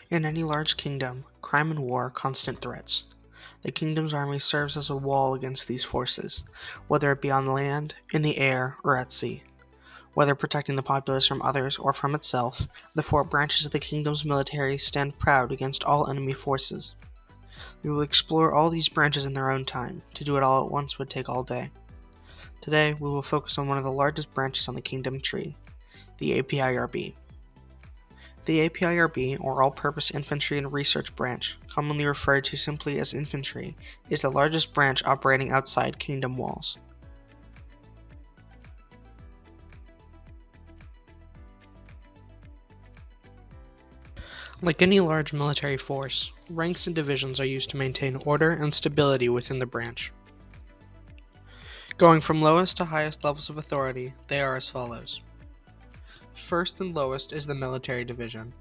In any large kingdom, crime and war are constant threats. The kingdom's army serves as a wall against these forces, whether it be on land, in the air, or at sea. Whether protecting the populace from others or from itself, the four branches of the kingdom's military stand proud against all enemy forces. We will explore all these branches in their own time. To do it all at once would take all day. Today, we will focus on one of the largest branches on the kingdom tree, the APIRB. The APIRB, or All-Purpose Infantry and Research Branch, commonly referred to simply as infantry, is the largest branch operating outside kingdom walls. Like any large military force, ranks and divisions are used to maintain order and stability within the branch. Going from lowest to highest levels of authority, they are as follows. First and lowest is the military division.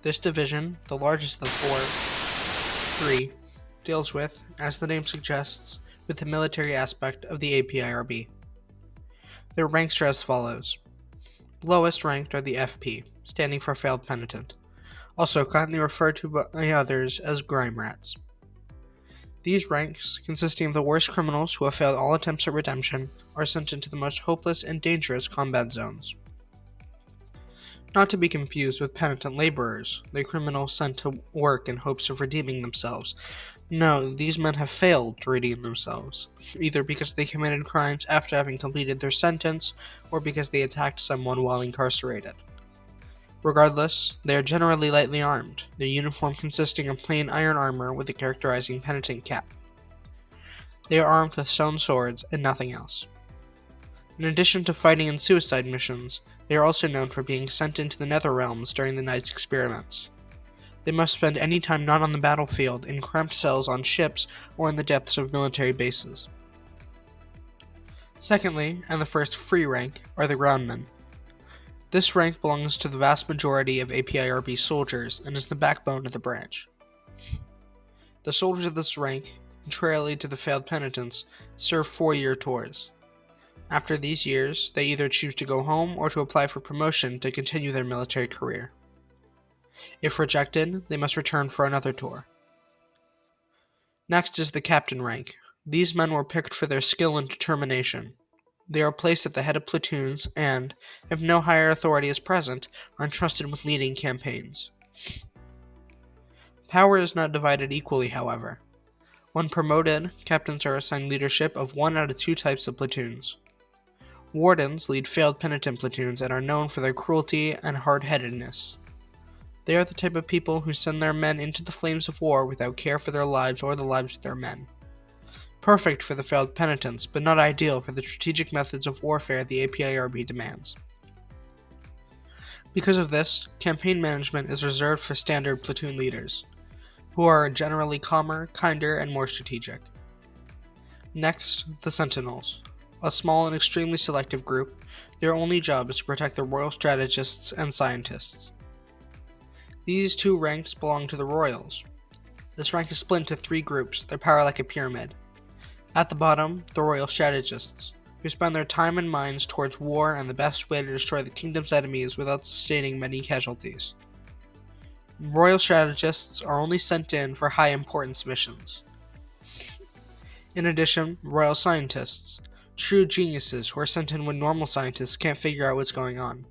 This division, the largest of the three, deals with, as the name suggests, with the military aspect of the APIRB. Their ranks are as follows. Lowest ranked are the FP, standing for Failed Penitent, also kindly referred to by others as Grime Rats. These ranks, consisting of the worst criminals who have failed all attempts at redemption, are sent into the most hopeless and dangerous combat zones. Not to be confused with penitent laborers, the criminals sent to work in hopes of redeeming themselves. No, these men have failed to redeem themselves, either because they committed crimes after having completed their sentence, or because they attacked someone while incarcerated. Regardless, they are generally lightly armed, their uniform consisting of plain iron armor with a characterizing penitent cap. They are armed with stone swords and nothing else. In addition to fighting in suicide missions, they are also known for being sent into the nether realms during the night's experiments. They must spend any time not on the battlefield in cramped cells on ships or in the depths of military bases. Secondly, and the first free rank, are the groundmen. This rank belongs to the vast majority of APIRB soldiers and is the backbone of the branch. The soldiers of this rank, contrarily to the failed penitents, serve 4-year tours. After these years, they either choose to go home or to apply for promotion to continue their military career. If rejected, they must return for another tour. Next is the captain rank. These men were picked for their skill and determination. They are placed at the head of platoons and, if no higher authority is present, are entrusted with leading campaigns. Power is not divided equally, however. When promoted, captains are assigned leadership of 1 out of 2 types of platoons. Wardens lead failed penitent platoons and are known for their cruelty and hard-headedness. They are the type of people who send their men into the flames of war without care for their lives or the lives of their men. Perfect for the failed penitents, but not ideal for the strategic methods of warfare the APIRB demands. Because of this, campaign management is reserved for standard platoon leaders, who are generally calmer, kinder, and more strategic. Next, the Sentinels. A small and extremely selective group, their only job is to protect the royal strategists and scientists. These 2 ranks belong to the royals. This rank is split into 3 groups, their power like a pyramid. At the bottom, the royal strategists, who spend their time and minds towards war and the best way to destroy the kingdom's enemies without sustaining many casualties. Royal strategists are only sent in for high importance missions. In addition, royal scientists, true geniuses who are sent in when normal scientists can't figure out what's going on.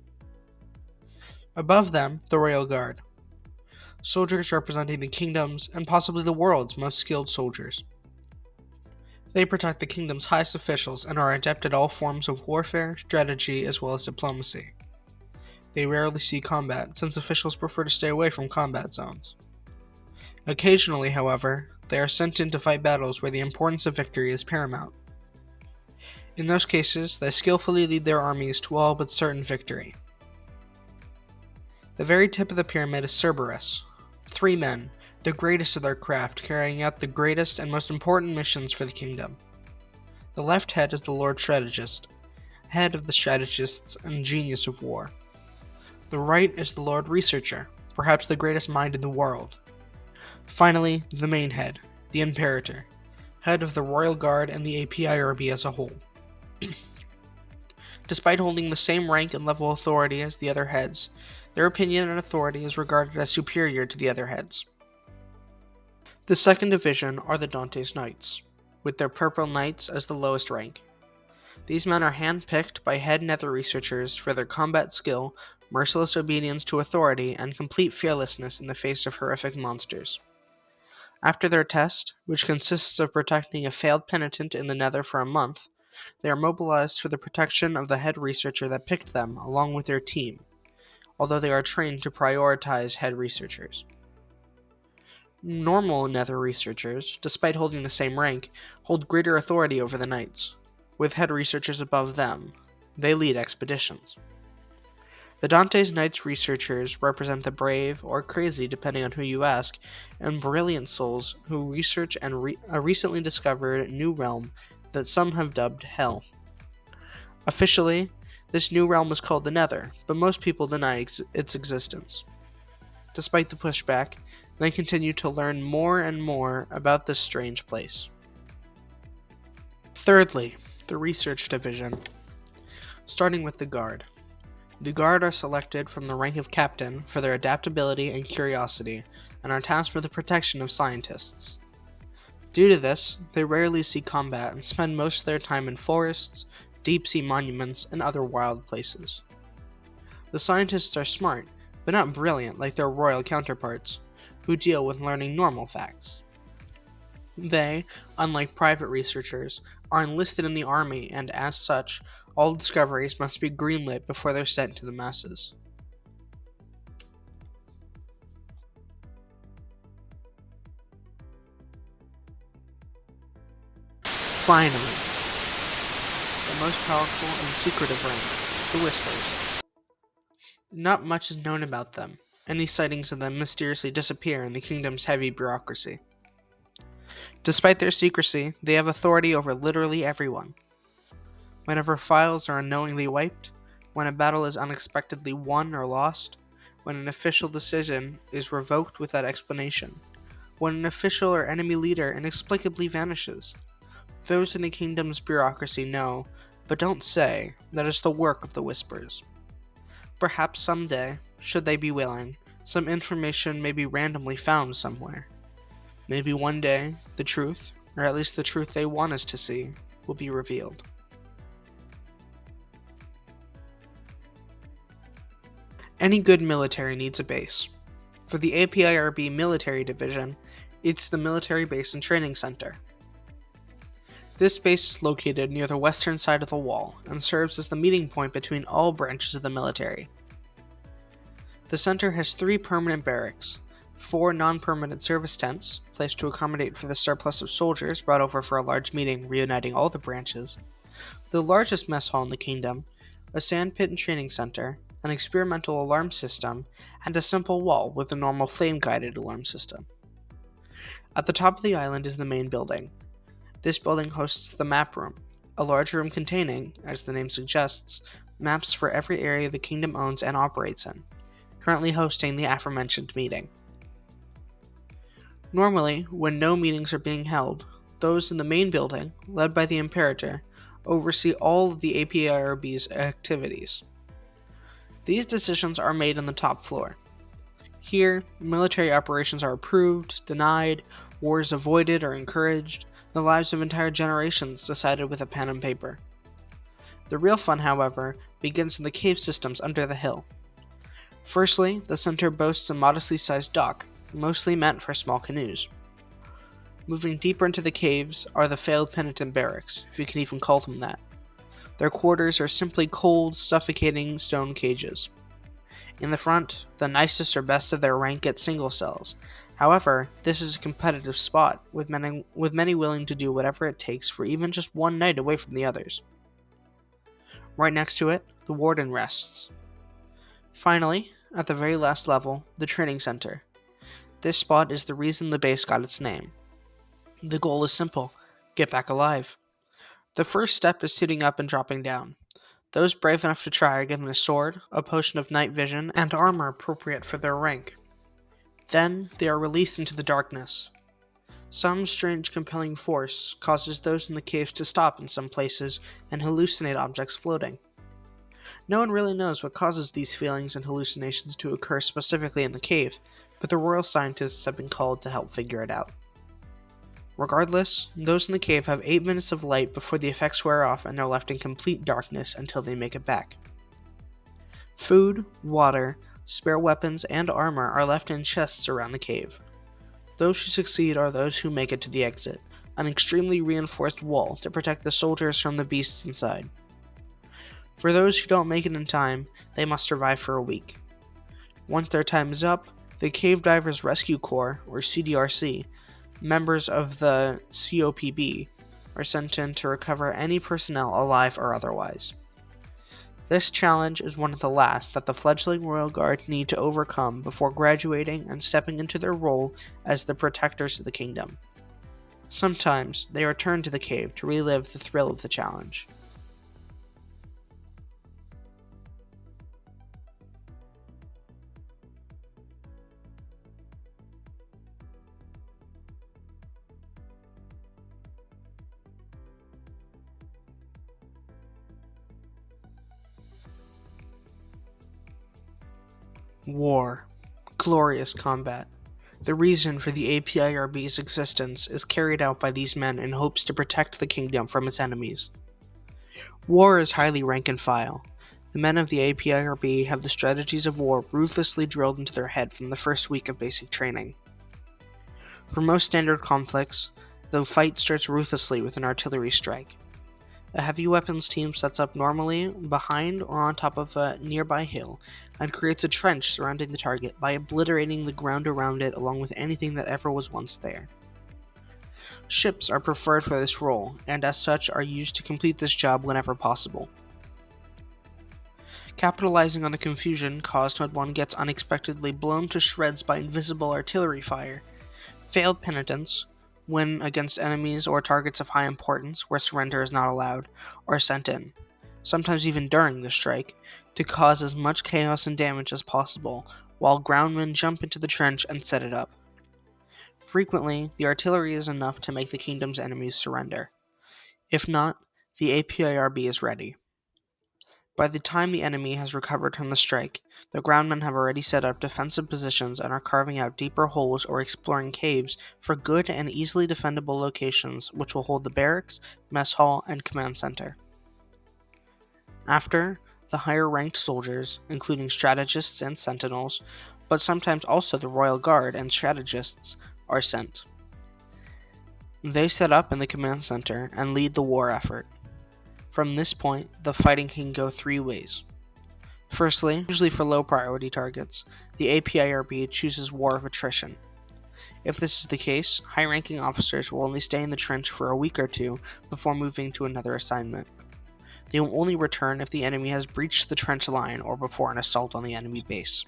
Above them, the Royal Guard. Soldiers representing the kingdom's and possibly the world's most skilled soldiers. They protect the kingdom's highest officials and are adept at all forms of warfare, strategy, as well as diplomacy. They rarely see combat, since officials prefer to stay away from combat zones. Occasionally, however, they are sent in to fight battles where the importance of victory is paramount. In those cases, they skillfully lead their armies to all but certain victory. The very tip of the pyramid is Cerberus. 3 men, the greatest of their craft, carrying out the greatest and most important missions for the kingdom. The left head is the Lord Strategist, head of the strategists and genius of war. The right is the Lord Researcher, perhaps the greatest mind in the world. Finally, the main head, the Imperator, head of the Royal Guard and the APIRB as a whole. Despite holding the same rank and level of authority as the other heads, their opinion and authority is regarded as superior to the other heads. The second division are the Dante's Knights, with their purple knights as the lowest rank. These men are handpicked by head nether researchers for their combat skill, merciless obedience to authority, and complete fearlessness in the face of horrific monsters. After their test, which consists of protecting a failed penitent in the nether for a month, they are mobilized for the protection of the head researcher that picked them along with their team, although they are trained to prioritize head researchers. Normal nether researchers, despite holding the same rank, hold greater authority over the knights, with head researchers above them. They lead expeditions. The Dante's Knights researchers represent the brave, or crazy depending on who you ask, and brilliant souls who research a recently discovered new realm that some have dubbed Hell. Officially, this new realm is called the Nether, but most people deny its existence. Despite the pushback, they continue to learn more and more about this strange place. Thirdly, the Research Division. Starting with the Guard. The Guard are selected from the rank of Captain for their adaptability and curiosity, and are tasked with the protection of scientists. Due to this, they rarely see combat and spend most of their time in forests, deep-sea monuments, and other wild places. The scientists are smart, but not brilliant like their royal counterparts, who deal with learning normal facts. They, unlike private researchers, are enlisted in the army, and as such, all discoveries must be greenlit before they're sent to the masses. Finally, the most powerful and secretive rank, the Whispers. Not much is known about them. Any sightings of them mysteriously disappear in the kingdom's heavy bureaucracy. Despite their secrecy, they have authority over literally everyone. Whenever files are unknowingly wiped, when a battle is unexpectedly won or lost, when an official decision is revoked without explanation, when an official or enemy leader inexplicably vanishes, those in the kingdom's bureaucracy know, but don't say, that it's the work of the Whispers. Perhaps someday, should they be willing, some information may be randomly found somewhere. Maybe one day, the truth, or at least the truth they want us to see, will be revealed. Any good military needs a base. For the APIRB Military Division, it's the Military Base and Training Center. This base is located near the western side of the wall and serves as the meeting point between all branches of the military. The center has 3 permanent barracks, 4 non-permanent service tents, placed to accommodate for the surplus of soldiers brought over for a large meeting reuniting all the branches, the largest mess hall in the kingdom, a sandpit and training center, an experimental alarm system, and a simple wall with a normal flame-guided alarm system. At the top of the island is the main building. This building hosts the map room, a large room containing, as the name suggests, maps for every area the kingdom owns and operates in, currently hosting the aforementioned meeting. Normally, when no meetings are being held, those in the main building, led by the Imperator, oversee all of the APIRB's activities. These decisions are made on the top floor. Here, military operations are approved, denied, wars avoided or encouraged, the lives of entire generations decided with a pen and paper. The real fun, however, begins in the cave systems under the hill. Firstly, the center boasts a modestly sized dock, mostly meant for small canoes. Moving deeper into the caves are the failed penitent barracks, if you can even call them that. Their quarters are simply cold, suffocating stone cages. In the front, the nicest or best of their rank get single cells. However, this is a competitive spot, with many willing to do whatever it takes for even just one night away from the others. Right next to it, the warden rests. Finally, at the very last level, the training center. This spot is the reason the base got its name. The goal is simple: get back alive. The first step is suiting up and dropping down. Those brave enough to try are given a sword, a potion of night vision, and armor appropriate for their rank. Then, they are released into the darkness. Some strange compelling force causes those in the caves to stop in some places and hallucinate objects floating. No one really knows what causes these feelings and hallucinations to occur specifically in the cave, but the royal scientists have been called to help figure it out. Regardless, those in the cave have 8 minutes of light before the effects wear off and they're left in complete darkness until they make it back. Food, water, spare weapons, and armor are left in chests around the cave. Those who succeed are those who make it to the exit, an extremely reinforced wall to protect the soldiers from the beasts inside. For those who don't make it in time, they must survive for a week. Once their time is up, the Cave Divers Rescue Corps, or CDRC, members of the COPB, are sent in to recover any personnel alive or otherwise. This challenge is one of the last that the fledgling Royal Guard need to overcome before graduating and stepping into their role as the protectors of the kingdom. Sometimes they return to the cave to relive the thrill of the challenge. War. Glorious combat. The reason for the APIRB's existence is carried out by these men in hopes to protect the kingdom from its enemies. War is highly rank and file. The men of the APIRB have the strategies of war ruthlessly drilled into their head from the first week of basic training. For most standard conflicts, the fight starts ruthlessly with an artillery strike. A heavy weapons team sets up normally behind or on top of a nearby hill and creates a trench surrounding the target by obliterating the ground around it along with anything that ever was once there. Ships are preferred for this role, and as such are used to complete this job whenever possible. Capitalizing on the confusion caused when one gets unexpectedly blown to shreds by invisible artillery fire, failed penitents, when against enemies or targets of high importance where surrender is not allowed, are sent in, sometimes even during the strike, to cause as much chaos and damage as possible, while groundmen jump into the trench and set it up. Frequently, the artillery is enough to make the kingdom's enemies surrender. If not, the APIRB is ready. By the time the enemy has recovered from the strike, the groundmen have already set up defensive positions and are carving out deeper holes or exploring caves for good and easily defendable locations which will hold the barracks, mess hall, and command center. After, the higher-ranked soldiers, including strategists and sentinels, but sometimes also the Royal Guard and strategists, are sent. They set up in the command center and lead the war effort. From this point, the fighting can go 3 ways. Firstly, usually for low-priority targets, the APIRB chooses war of attrition. If this is the case, high-ranking officers will only stay in the trench for a week or 2 before moving to another assignment. They will only return if the enemy has breached the trench line or before an assault on the enemy base.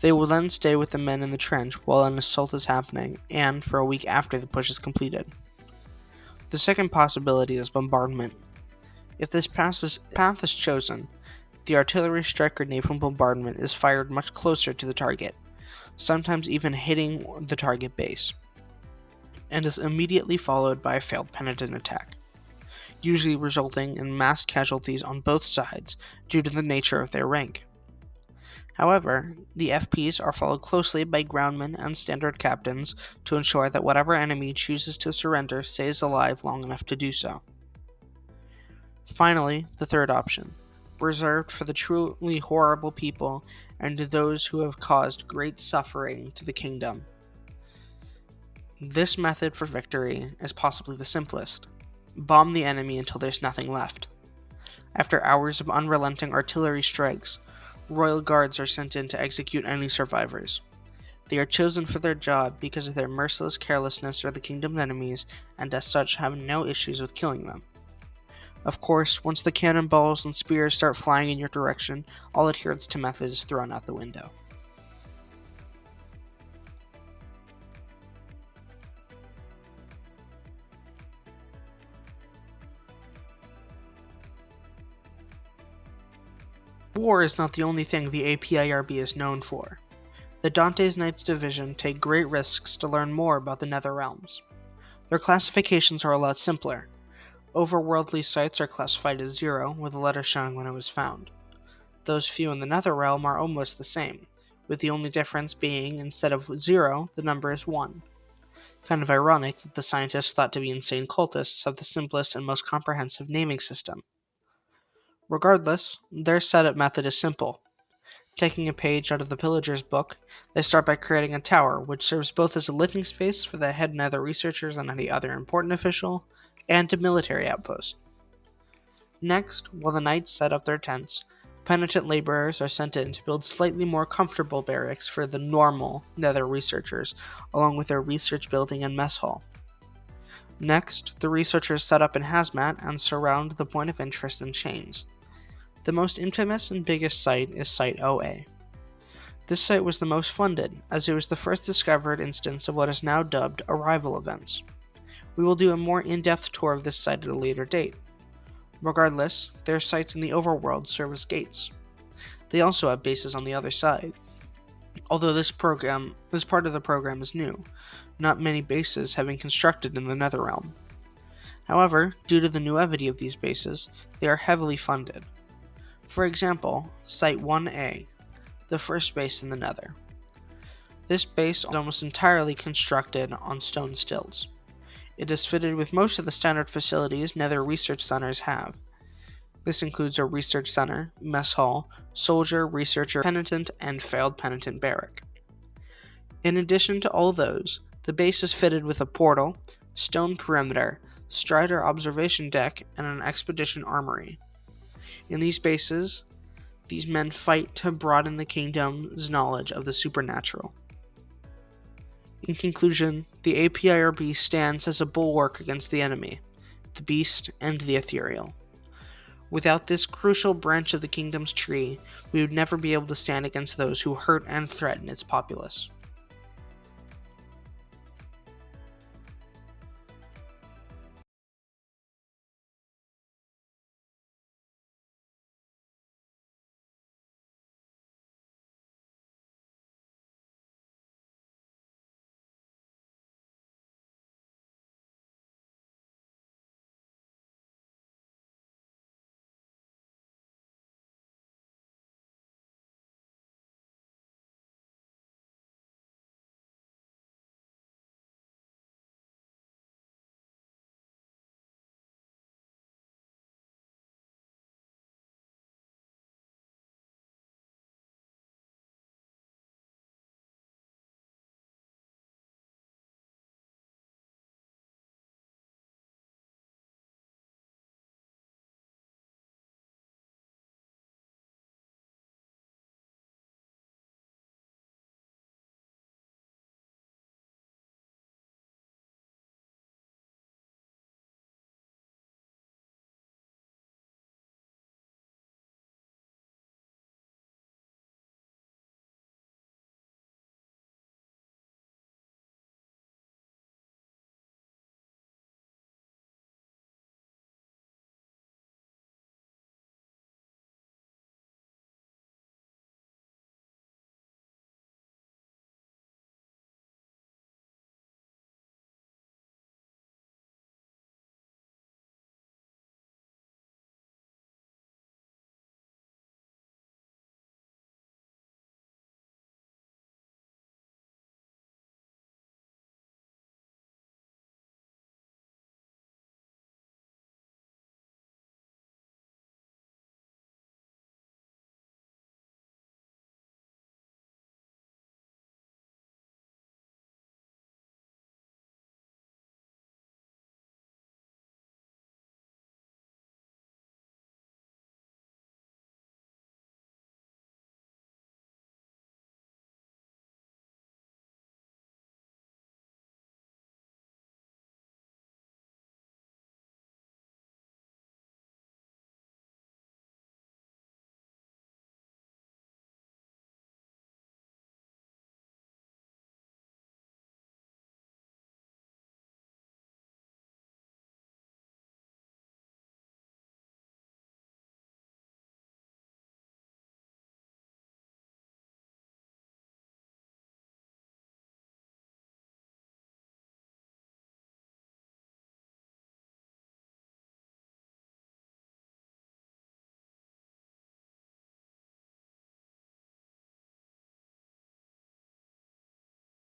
They will then stay with the men in the trench while an assault is happening and for a week after the push is completed. The second possibility is bombardment. If this path is chosen, the artillery strike grenade from bombardment is fired much closer to the target, sometimes even hitting the target base, and is immediately followed by a failed penitent attack, usually resulting in mass casualties on both sides due to the nature of their rank. However, the FPs are followed closely by groundmen and standard captains to ensure that whatever enemy chooses to surrender stays alive long enough to do so. Finally, the third option, reserved for the truly horrible people and those who have caused great suffering to the kingdom. This method for victory is possibly the simplest. Bomb the enemy until there's nothing left. After hours of unrelenting artillery strikes, Royal Guards are sent in to execute any survivors. They are chosen for their job because of their merciless carelessness for the kingdom's enemies and as such have no issues with killing them. Of course, once the cannonballs and spears start flying in your direction, all adherence to method is thrown out the window. War is not the only thing the APIRB is known for. The Dante's Knights Division take great risks to learn more about the Nether Realms. Their classifications are a lot simpler. Overworldly sites are classified as 0, with a letter showing when it was found. Those few in the Netherrealm are almost the same, with the only difference being instead of 0, the number is 1. Kind of ironic that the scientists thought to be insane cultists have the simplest and most comprehensive naming system. Regardless, their setup method is simple. Taking a page out of the Pillager's book, they start by creating a tower, which serves both as a living space for the head nether researchers and any other important official, and a military outpost. Next, while the knights set up their tents, penitent laborers are sent in to build slightly more comfortable barracks for the normal nether researchers, along with their research building and mess hall. Next, the researchers set up in hazmat and surround the point of interest in chains. The most infamous and biggest site is Site OA. This site was the most funded, as it was the first discovered instance of what is now dubbed arrival events. We will do a more in-depth tour of this site at a later date. Regardless, their sites in the overworld serve as gates. They also have bases on the other side. Although this part of the program is new, not many bases have been constructed in the Netherrealm. However, due to the nuevity of these bases, they are heavily funded. For example, Site 1A, the first base in the Nether. This base is almost entirely constructed on stone stilts. It is fitted with most of the standard facilities Nether research centers have. This includes a research center, mess hall, soldier, researcher, penitent, and failed penitent barrack. In addition to all those, the base is fitted with a portal, stone perimeter, strider observation deck, and an expedition armory. In these bases, these men fight to broaden the kingdom's knowledge of the supernatural. In conclusion, the APIRB stands as a bulwark against the enemy, the beast, and the ethereal. Without this crucial branch of the kingdom's tree, we would never be able to stand against those who hurt and threaten its populace.